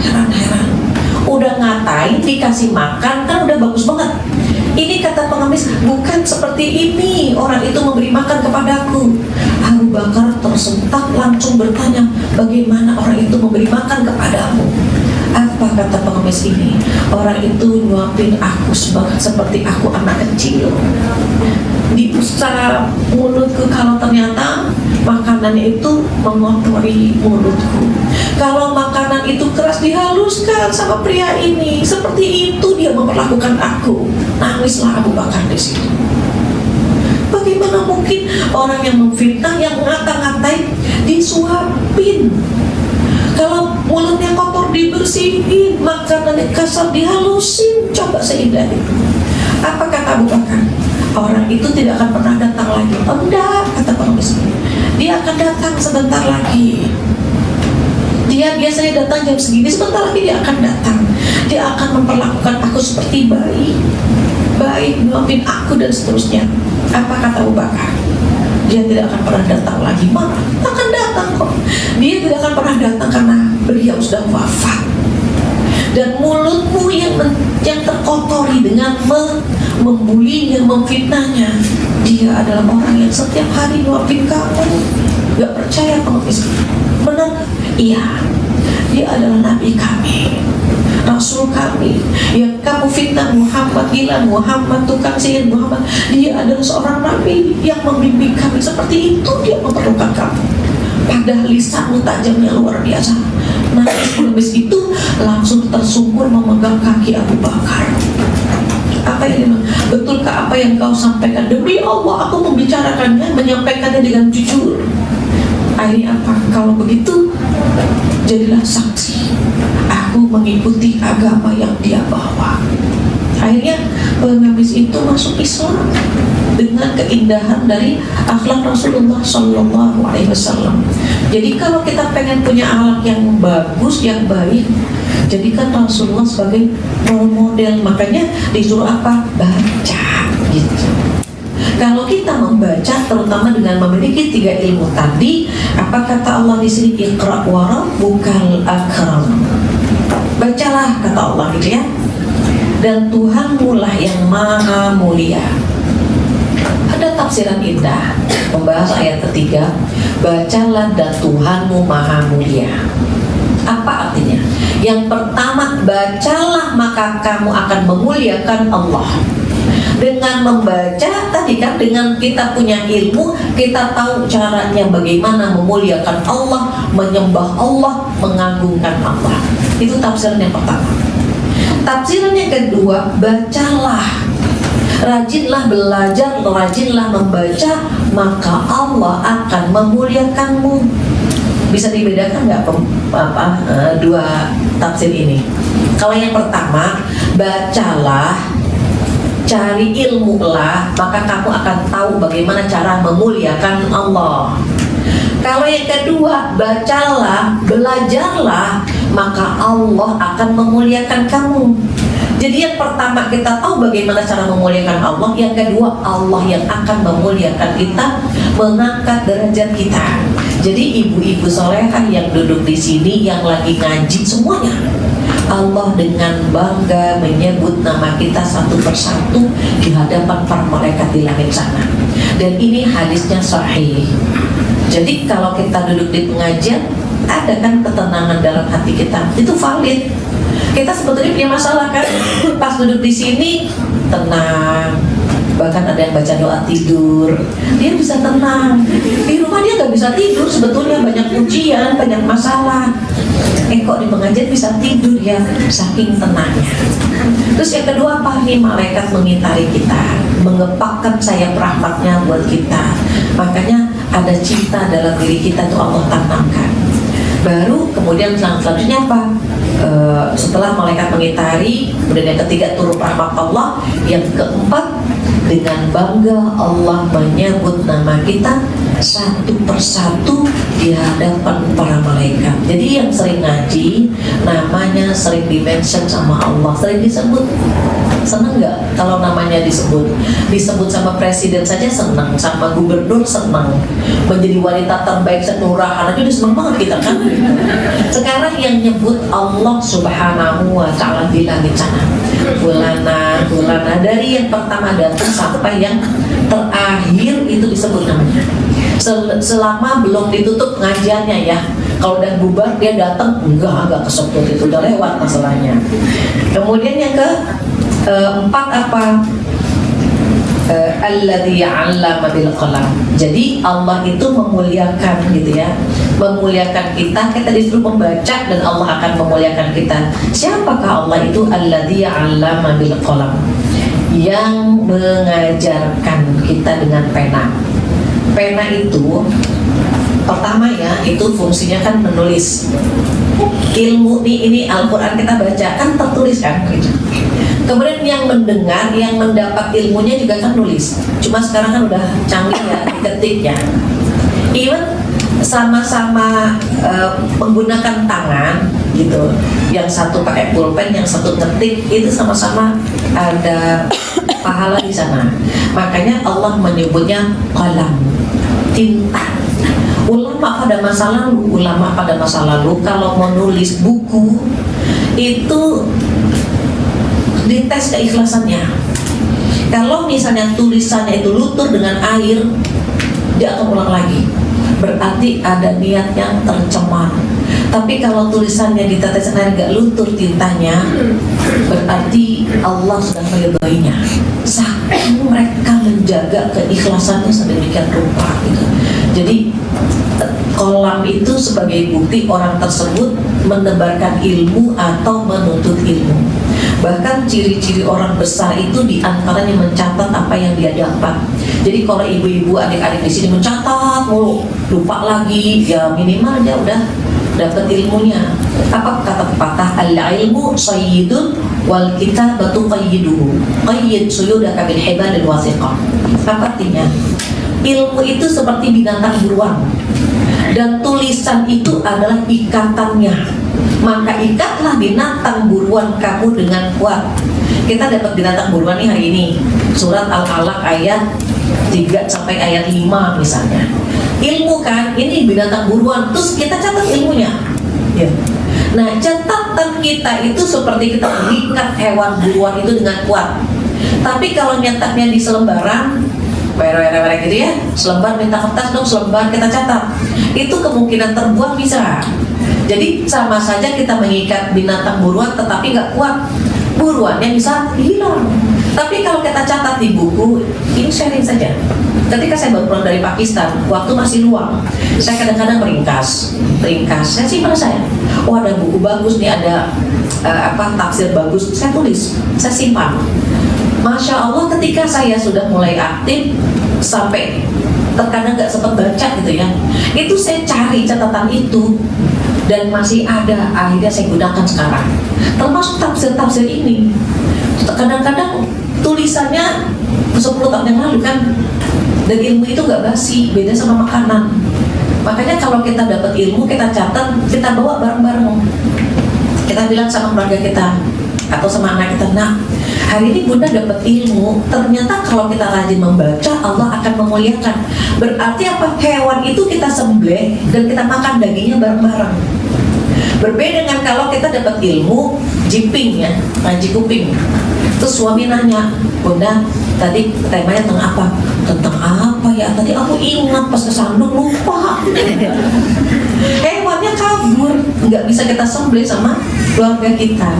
heran. Udah ngatain, dikasih makan, kan udah bagus banget. Ini kata pengemis, bukan seperti ini orang itu memberi makan kepadaku. Abu Bakar tersentak, langsung bertanya, bagaimana orang itu memberi makan kepadamu? Apa kata pengemis ini? Orang itu nyuapin aku seperti aku anak kecil. Diusap mulutku kalau ternyata makanannya itu mengotori mulutku. Kalau makanan itu keras dihaluskan sama pria ini, seperti itu dia memperlakukan aku. Nangislah Abu Bakar di situ. Bagaimana mungkin orang yang memfitnah, yang ngata-ngatain, disuapin? Kalau mulutnya kotor dibersihin, makanannya kasar dihalusin, coba seindah itu. Apa kata Abu Bakar? Orang itu tidak akan pernah datang lagi. Oh enggak, kata pengemis. Dia akan datang sebentar lagi. Dia biasanya datang jam segini, sebentar lagi dia akan datang. Dia akan memperlakukan aku seperti bayi, nyuapin aku dan seterusnya. Apa kata Abu Bakar? Dia tidak akan pernah datang lagi. Mana? Akan datang kok. Dia tidak akan pernah datang karena beliau sudah wafat. Dan mulutmu yang terkotori dengan membulinya, memfitnahnya, dia adalah orang yang setiap hari nyuapin kamu. Gak percaya pengemis? Benar? Iya, dia adalah nabi kami, rasul kami, yang kamu fitnah Muhammad, gila Muhammad, tukang sihir Muhammad. Dia adalah seorang nabi yang membimbing kami. Seperti itu dia memerlukan kamu. Padahal lisanmu tajamnya luar biasa. Nah, pengemis itu langsung tersungkur memegang kaki Abu Bakar. Apa ini? Betulkah apa yang kau sampaikan? Demi Allah aku membicarakannya, menyampaikannya dengan jujur. Akhirnya apa? Kalau begitu, jadilah saksi. Aku mengikuti agama yang dia bawa. Akhirnya pengemis itu masuk Islam dengan keindahan dari akhlak Rasulullah SAW. Jadi kalau kita pengen punya akhlak yang bagus, yang baik, jadikan Rasulullah sebagai role model. Makanya disuruh apa? Baca gitu. Kalau kita membaca, terutama dengan memiliki 3 ilmu tadi, apa kata Allah di sini? Iqra wa rabbukal akram. Bacalah kata Allah gitu ya. Dan Tuhanmu lah yang maha mulia. Ada tafsiran indah membahas ayat ketiga, bacalah dan Tuhanmu maha mulia. Apa artinya? Yang pertama, bacalah maka kamu akan memuliakan Allah. Dengan membaca tadi kan, dengan kita punya ilmu, kita tahu caranya bagaimana memuliakan Allah, menyembah Allah, mengagungkan Allah. Itu tafsiran yang pertama. Tafsiran yang kedua, bacalah, rajinlah belajar, rajinlah membaca, maka Allah akan memuliakanmu. Bisa dibedakan nggak dua tafsir ini? Kalau yang pertama, bacalah, cari ilmu lah, maka kamu akan tahu bagaimana cara memuliakan Allah. Kalau yang kedua, bacalah, belajarlah, maka Allah akan memuliakan kamu. Jadi yang pertama kita tahu bagaimana cara memuliakan Allah, yang kedua Allah yang akan memuliakan kita, mengangkat derajat kita. Jadi ibu-ibu solehah yang duduk di sini, yang lagi ngaji semuanya, Allah dengan bangga menyebut nama kita satu persatu di hadapan para malaikat di langit sana. Dan ini hadisnya sahih. Jadi kalau kita duduk di pengajian, ada kan ketenangan dalam hati kita, itu valid. Kita sebetulnya punya masalah kan, pas duduk di sini tenang, bahkan ada yang baca doa tidur, dia bisa tenang. Di rumah dia nggak bisa tidur, sebetulnya banyak ujian, banyak masalah. Kok di pengajian bisa tidur ya, saking tenangnya. Terus yang kedua apa nih? Malaikat mengitari kita, mengepakkan sayap rahmatnya buat kita. Makanya ada cinta dalam diri kita tuh Allah tanamkan. Baru kemudian selanjutnya apa? Setelah malaikat mengitari, kemudian yang ketiga turun rahmat Allah, yang keempat dengan bangga Allah menyebut nama kita satu persatu di hadapan para malaikat. Jadi yang sering ngaji namanya sering di-mention sama Allah, sering disebut. Seneng nggak kalau namanya disebut? Disebut sama presiden saja seneng, sama gubernur seneng, menjadi wanita terbaik senurahan aja udah seneng banget kita kan. Sekarang yang nyebut Allah Subhanahu wa Ta'ala di langit sana, fulana dari yang pertama datang sampai yang terakhir itu disebut namanya. Selama belum ditutup pengajiannya ya. Kalau udah bubar dia datang enggak kesebut, itu udah lewat masalahnya. Kemudian yang keempat apa? Alladzi 'allama bil qalam. Jadi Allah itu memuliakan gitu ya. Memuliakan kita disuruh membaca dan Allah akan memuliakan kita. Siapakah Allah itu? Alladzi 'allama bil qalam. Yang mengajarkan kita dengan pena. Pena itu pertama ya, itu fungsinya kan menulis. Ilmu ini Al-Quran kita baca kan tertulis kan gitu. Kemudian yang mendengar, yang mendapat ilmunya juga kan nulis. Cuma sekarang kan udah canggih ya, diketik ya. Even sama-sama menggunakan tangan gitu. Yang satu pakai pulpen, yang satu ngetik, itu sama-sama ada pahala di sana. Makanya Allah menyebutnya qalam, tinta. Ulama pada masa lalu kalau mau nulis buku itu dites keikhlasannya. Kalau misalnya tulisannya itu luntur dengan air, dia akan ulang lagi, berarti ada niat yang tercemar. Tapi kalau tulisannya ditetes air gak luntur tintanya, berarti Allah sudah meridhoinya. Saking mereka menjaga keikhlasannya sedemikian rupa gitu. Jadi kolam itu sebagai bukti orang tersebut menebarkan ilmu atau menuntut ilmu. Bahkan ciri-ciri orang besar itu diantaranya mencatat apa yang dia dapat. Jadi kalau ibu-ibu adik-adik di sini mencatat mulu, lupa lagi, ya minimal dia udah dapat ilmunya. Apa kata pepatah, al-ilmu sayyidun wal kitabatu qayyiduhu. Qayyid suyudaka bil hibalil wasiqah. Apa artinya? Ilmu itu seperti binatang buruan, dan tulisan itu adalah ikatannya. Maka ikatlah binatang buruan kamu dengan kuat. Kita dapat binatang buruan nih hari ini, surat Al-Alaq ayat 3 sampai ayat 5 misalnya. Ilmu kan, ini binatang buruan, terus kita catat ilmunya ya. Nah, catatan kita itu seperti kita mengikat hewan buruan itu dengan kuat. Tapi kalau nyetaknya di selembaran gitu ya, selembar minta kertas dong, selembar kita catat, itu kemungkinan terbuang bisa. Jadi sama saja kita mengikat binatang buruan tetapi nggak kuat, buruannya bisa hilang. Tapi kalau kita catat di buku, ini sharing saja. Ketika saya baru pulang dari Pakistan, waktu masih luang, saya kadang-kadang ringkas. Saya simpan saya. Oh, ada buku bagus nih, ada tafsir bagus, saya tulis, saya simpan. Masya Allah, ketika saya sudah mulai aktif sampai terkadang nggak sempat baca gitu ya, itu saya cari catatan itu dan masih ada, akhirnya saya gunakan sekarang. Termasuk tafsir-tafsir ini, kadang-kadang tulisannya 10 tahun yang lalu kan, dan ilmu itu nggak basi, beda sama makanan. Makanya kalau kita dapat ilmu, kita catat, kita bawa bareng-bareng. Kita bilang sama keluarga kita atau sama anak kita, nah hari ini bunda dapat ilmu, ternyata kalau kita rajin membaca Allah akan memuliakan. Berarti apa? Hewan itu kita sembelih dan kita makan dagingnya bareng-bareng. Berbeda dengan kalau kita dapat ilmu jiping ya, ngaji kuping. Terus suami nanya, bunda tadi temanya tentang apa? Tentang apa ya? Tadi aku ingat pas kesandung lupa. Hewannya kabur, nggak bisa kita sembelih sama keluarga kita.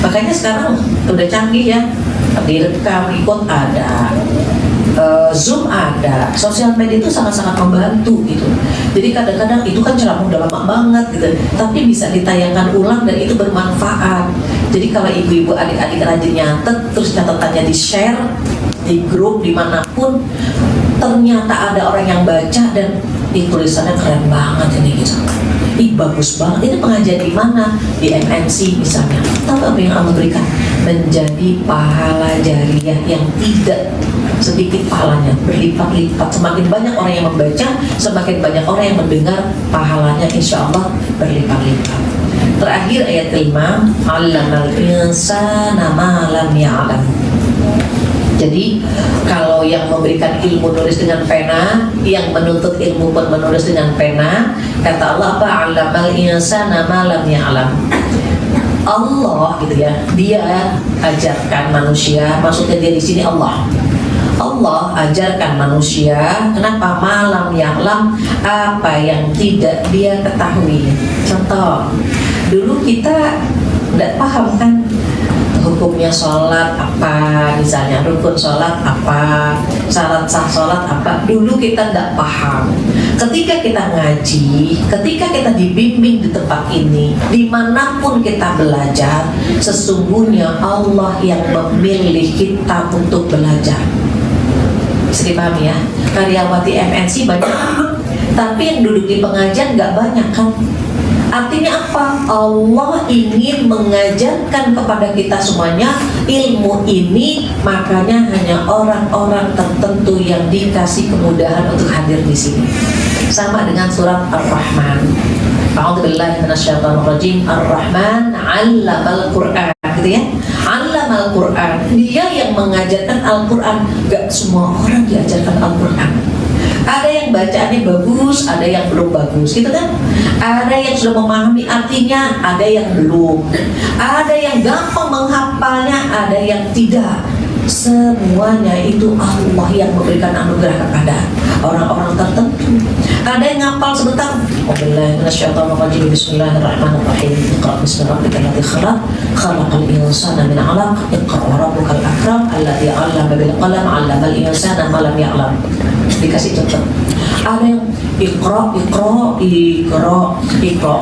Makanya sekarang udah canggih ya, direkam, ikut ada, Zoom ada, sosial media itu sangat-sangat membantu gitu. Jadi kadang-kadang itu kan ceramah udah lama banget gitu, tapi bisa ditayangkan ulang dan itu bermanfaat. Jadi kalau ibu-ibu adik-adik rajin nyatet, terus catatannya di-share di grup dimanapun, ternyata ada orang yang baca dan tulisannya keren banget ini gitu. Bagus banget, ini pengajian di mana? Di MNC misalnya. Tahu apa yang Allah berikan? Menjadi pahala jariah yang tidak sedikit pahalanya, berlipat-lipat. Semakin banyak orang yang membaca, semakin banyak orang yang mendengar, pahalanya insya Allah berlipat-lipat. Terakhir ayat 5, 'allamal insana ma lam ya'lam. Jadi kalau yang memberikan ilmu nulis dengan pena, yang menuntut ilmu pun menulis dengan pena, kata Allah apa? 'Allamal insana ma lam ya'lam. Allah gitu ya, dia ajarkan manusia, maksudnya dia di sini Allah ajarkan manusia, kenapa? Malam ya'lam, apa yang tidak dia ketahui. Contoh, dulu kita tidak paham kan hukumnya sholat apa, misalnya rukun sholat apa, syarat sah sholat apa. Dulu kita tidak paham. Ketika kita ngaji, ketika kita dibimbing di tempat ini, dimanapun kita belajar, sesungguhnya Allah yang memilih kita untuk belajar. Bisa dipahami ya? Karyawati MNC banyak, tapi yang duduk di pengajian nggak banyak kan? Artinya apa? Allah ingin mengajarkan kepada kita semuanya ilmu ini, makanya hanya orang-orang tertentu yang dikasih kemudahan untuk hadir di sini. Sama dengan surat Ar-Rahman. A'udzubillahi minasyaitonirrajim. Ar-Rahman 'allamal Qur'an, gitu ya. 'Allamal Qur'an. Dia yang mengajarkan Al-Qur'an. Gak semua orang diajarkan Al-Qur'an. Ada yang bacaannya bagus, ada yang belum bagus, gitu kan? Ada yang sudah memahami artinya, ada yang belum. Ada yang gampang menghafalnya, ada yang tidak. Semuanya itu Allah yang memberikan anugerah kepada orang-orang tertentu. Ada yang ngapal sebentar. Bismillahirrahmanirrahim. Iqra bismi rabbikal ladzi khalaq, khalaqal insana min 'alaq, iqra wa rabbukal akram, alladzi 'allama bil qalam, 'allamal insana ma lam ya'lam. Dikasih contoh. Ada yang iqra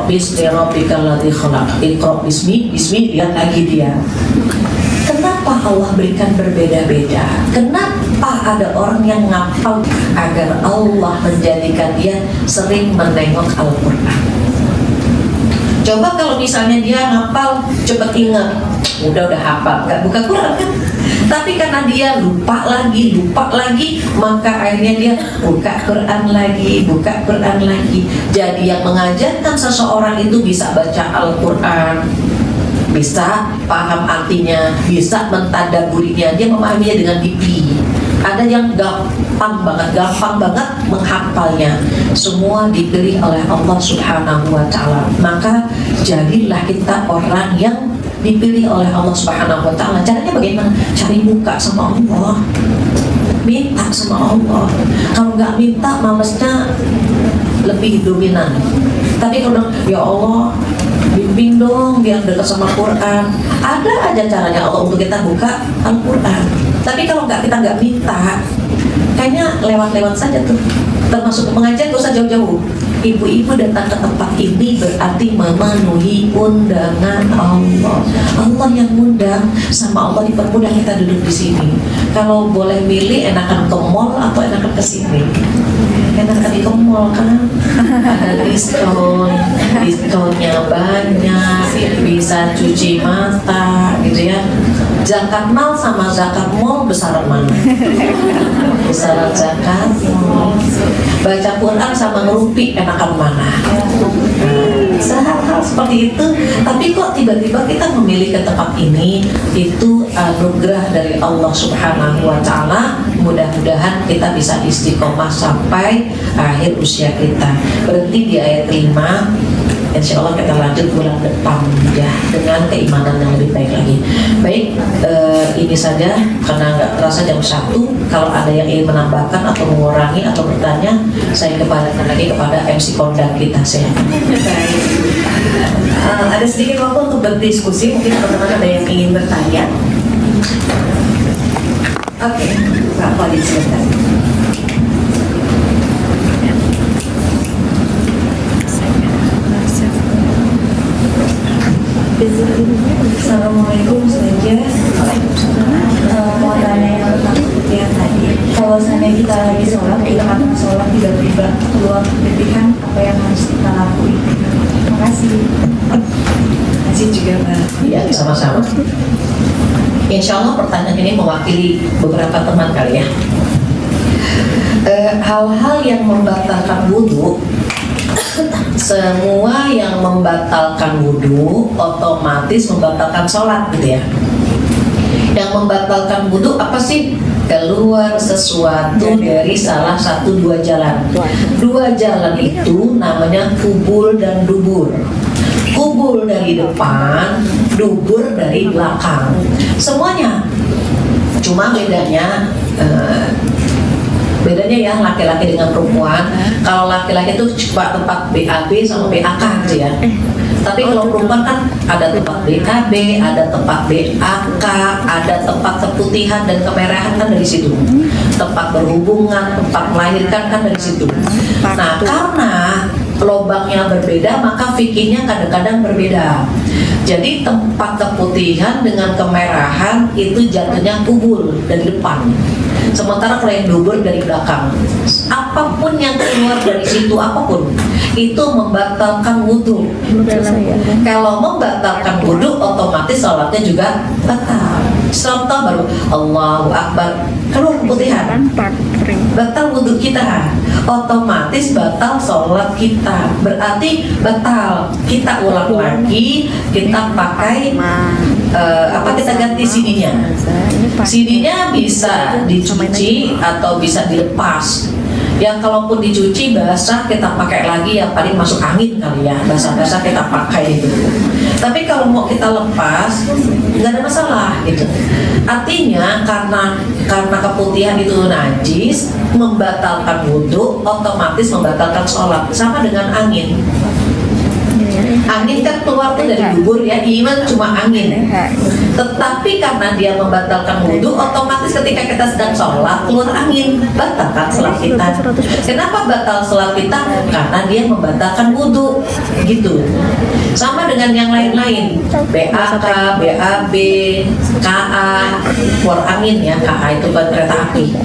bismi rabbikal ladzi khalaq, iqra bismi, lihat lagi dia. Kenapa Allah berikan berbeda-beda? Kenapa ada orang yang ngapal? Agar Allah menjadikan dia sering menengok Al-Quran. Coba kalau misalnya dia ngapal, coba ingat, udah hafal, gak buka Quran kan? Tapi karena dia lupa lagi, maka akhirnya dia buka Quran lagi. Jadi yang mengajarkan seseorang itu bisa baca Al-Quran, bisa paham artinya, bisa mentadaburinya, dia memahaminya dengan detail. Ada yang gampang banget menghafalnya. Semua dipilih oleh Allah Subhanahu wa Ta'ala. Maka jadilah kita orang yang dipilih oleh Allah Subhanahu wa Ta'ala. Caranya bagaimana? Cari muka sama Allah, minta sama Allah. Kalau nggak minta, malesnya lebih dominan. Tapi kalau ya Allah, bimbing dong biar dekat sama Quran, ada aja caranya Allah untuk kita buka Al-Quran. Tapi kalau kita nggak minta, kayaknya lewat-lewat saja tuh. Termasuk mengajar gak usah jauh-jauh. Ibu-ibu datang ke tempat ini berarti memenuhi undangan Allah. Allah yang undang, sama Allah dipermudah kita duduk di sini. Kalau boleh milih, enakan ke mall atau enakan ke sini? Enakan di mall kan, ada diskonnya banyak, bisa cuci mata, gitu ya. Zakat mal sama zakat mall besaran mana? Besaran zakat mall. Baca Quran sama ngerumpi enakan mana? Hal-hal seperti itu. Tapi kok tiba-tiba kita memilih ke tempat ini, itu anugerah dari Allah Subhanahu wa Ta'ala. Mudah-mudahan kita bisa istiqomah sampai akhir usia kita. Berhenti di ayat 5. Insya Allah kita lanjut bulan depan ya, dengan keimanan yang lebih baik lagi. Baik, ini saja karena nggak terasa jam 1. Kalau ada yang ingin menambahkan atau mengurangi atau bertanya, saya kembalikan lagi kepada MC kondang kita. Baik. Ada sedikit waktu untuk berdiskusi. Mungkin teman-teman ada yang ingin bertanya. Oke, Pak Wali silakan. Assalamualaikum saja. Mau tanya yang tentang yang tadi. Kalau seandainya kita lagi sholat, kita akan sholat tiba-tiba keluar pilihan, apa yang harus kita lakuin? Terima kasih. Terima kasih juga Mbak. Ya, sama-sama. Insya Allah pertanyaan ini mewakili beberapa teman kali ya. Hal-hal yang membatalkan wudhu semua yang membatalkan wudhu otomatis membatalkan sholat gitu ya. Yang membatalkan wudhu apa sih? Keluar sesuatu dari salah satu dua jalan. Dua jalan itu namanya kubul dan dubur. Kubul dari depan, dubur dari belakang. Semuanya. Cuma bedanya ya laki-laki dengan perempuan. Kalau laki-laki itu cuma tempat BAB sama BAK gitu ya. Tapi kalau perempuan kan ada tempat BAB, ada tempat BAK, ada tempat keputihan dan kemerahan kan dari situ. Tempat berhubungan, tempat melahirkan kan dari situ. Nah, karena lobangnya berbeda, maka fikihnya kadang-kadang berbeda. Jadi tempat keputihan dengan kemerahan itu jatuhnya kubul dari depan. Sementara kalau yang dubur dari belakang, apapun yang keluar dari situ, apapun itu membatalkan wudhu. Kalau membatalkan wudhu, otomatis sholatnya juga batal. Contoh baru Allahu Akbar, keluar keputihan, batal wudhu kita, otomatis batal sholat kita. Berarti batal. Kita ulang lagi, kita pakai kita ganti CD-nya. CD-nya bisa dicuci atau bisa dilepas. Yang kalaupun dicuci basah kita pakai lagi, ya paling masuk angin kali ya, basah-basah kita pakai itu. Tapi kalau mau kita lepas nggak ada masalah gitu. Artinya karena keputihan itu najis, membatalkan wudhu, otomatis membatalkan sholat. Sama dengan angin. Angin kan keluar tuh dari dubur ya, iman cuma angin. Tetapi karena dia membatalkan wudhu, otomatis ketika kita sedang sholat keluar angin, batalkan sholat kita. Kenapa batal sholat kita? Karena dia membatalkan wudhu, gitu. Sama dengan yang lain-lain, BAK, BAB, KA, keluar angin ya, KA itu buat kereta api,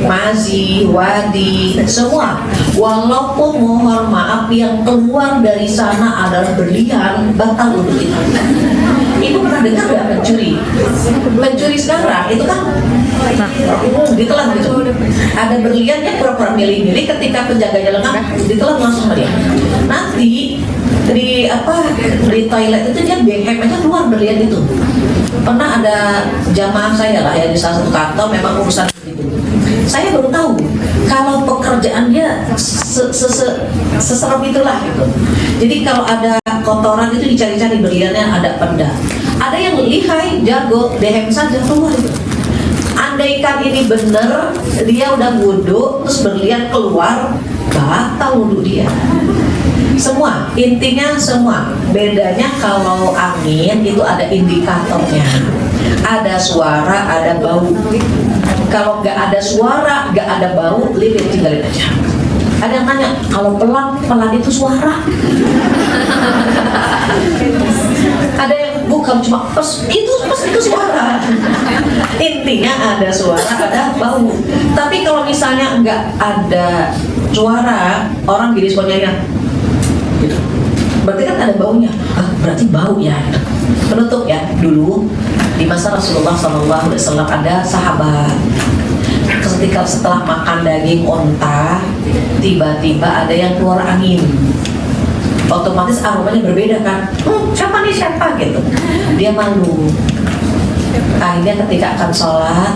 mazi, wadi, semua. Walaupun mohon maaf yang keluar dari sana adalah berlian, batal wudhu kita. Ibu pernah dengar nggak pencuri? Pencuri sekarang itu kan ditelan gitu. Ada berliannya pura-pura milih-milih, ketika penjaganya lengah ditelan langsung dia. Nanti di toilet itu dia benghem aja keluar berlian itu. Pernah ada jamaah saya lah ya di salah satu kantor memang urusan itu. Saya baru tahu kalau pekerjaan dia seserem itulah gitu. Jadi kalau ada kotoran itu dicari-cari berliannya ada pada. Ada yang lihai, jago, dehem saja keluar itu. Andaikan ini bener, dia udah wudhu, terus berlian keluar, batal wudhu dia. Semua, intinya semua. Bedanya kalau angin itu ada indikatornya. Ada suara, ada bau. Kalau nggak ada suara, nggak ada bau, tinggalin aja. Ada yang tanya, kalau pelan itu suara. Ada yang bukan cuma itu suara. Intinya ada suara, ada bau. Tapi kalau misalnya nggak ada suara, orang gini semuanya gitu. Berarti kan ada baunya. Berarti bau ya. Penutup ya. Dulu di masa Rasulullah SAW ada sahabat. Ketika setelah makan daging onta, tiba-tiba ada yang keluar angin. Otomatis aromanya berbeda kan. Siapa gitu. Dia malu. Akhirnya ketika akan sholat,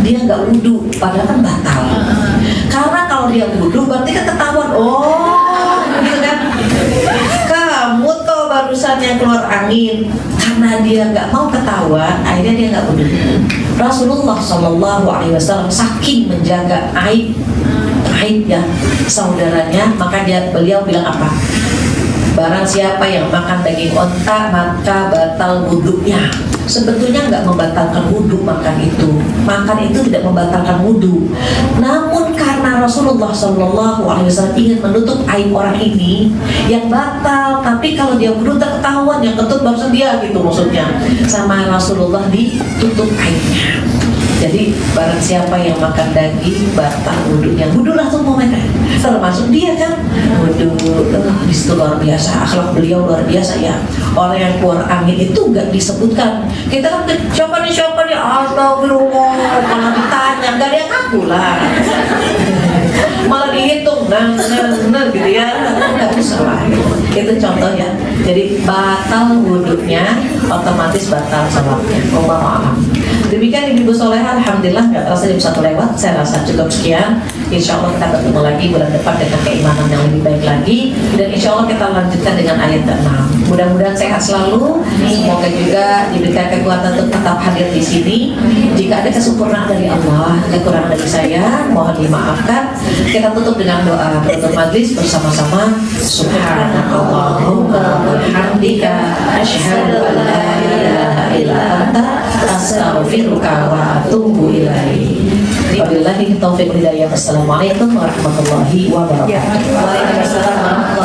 dia nggak wudhu, padahal kan batal. Karena kalau dia wudhu berarti kan ketahuan. Oh, gitu kan. Kamu tuh barusan yang keluar angin. Karena dia nggak mau ketahuan, akhirnya dia nggak wudhu. Rasulullah SAW saking menjaga aib ya saudaranya, maka beliau bilang apa? Barang siapa yang makan daging onta maka batal wudhunya. Sebetulnya nggak membatalkan wudhu makan itu tidak membatalkan wudhu. Namun karena Rasulullah SAW ingin menutup aib orang ini yang batal, tapi kalau dia wudhu terketahuan, yang ketut barusan dia gitu maksudnya. Sama Rasulullah ditutup aibnya. Jadi barang siapa yang makan daging batal wudhunya. Wudhulah semua mereka, termasuk dia kan. Wudhu, di situ luar biasa, akhlak beliau luar biasa ya. Orang yang keluar angin itu nggak disebutkan. Kita kan siapa nih, astagfirullah, malah ditanya, nggak ada yang ngaku lah. Malah dihitung gitu ya, nggak bisa lah. Itu contoh ya. Jadi batal wudhunya, otomatis batal sholatnya. Wallahu a'lam. Demikian Ibu Soleha, alhamdulillah nggak terasa jam 1 lewat. Saya rasa cukup sekian. Insya Allah kita bertemu lagi bulan depan dengan keimanan yang lebih baik lagi, dan insya Allah kita lanjutkan dengan ayat ke-6. Mudah-mudahan sehat selalu. Semoga juga diberikan kekuatan untuk tetap hadir di sini. Jika ada kesempurnaan dari Allah, kekurangan dari saya, mohon dimaafkan. Kita tutup dengan doa penutup majlis bersama-sama. Subhanakallahumma wa bihamdika asyhadu an la ilaha illa anta astaghfiruka wa atubu ilaik. Wabillahi taufiq wal hidayah. Assalamualaikum warahmatullahi wabarakatuh. Waalaikumsalam.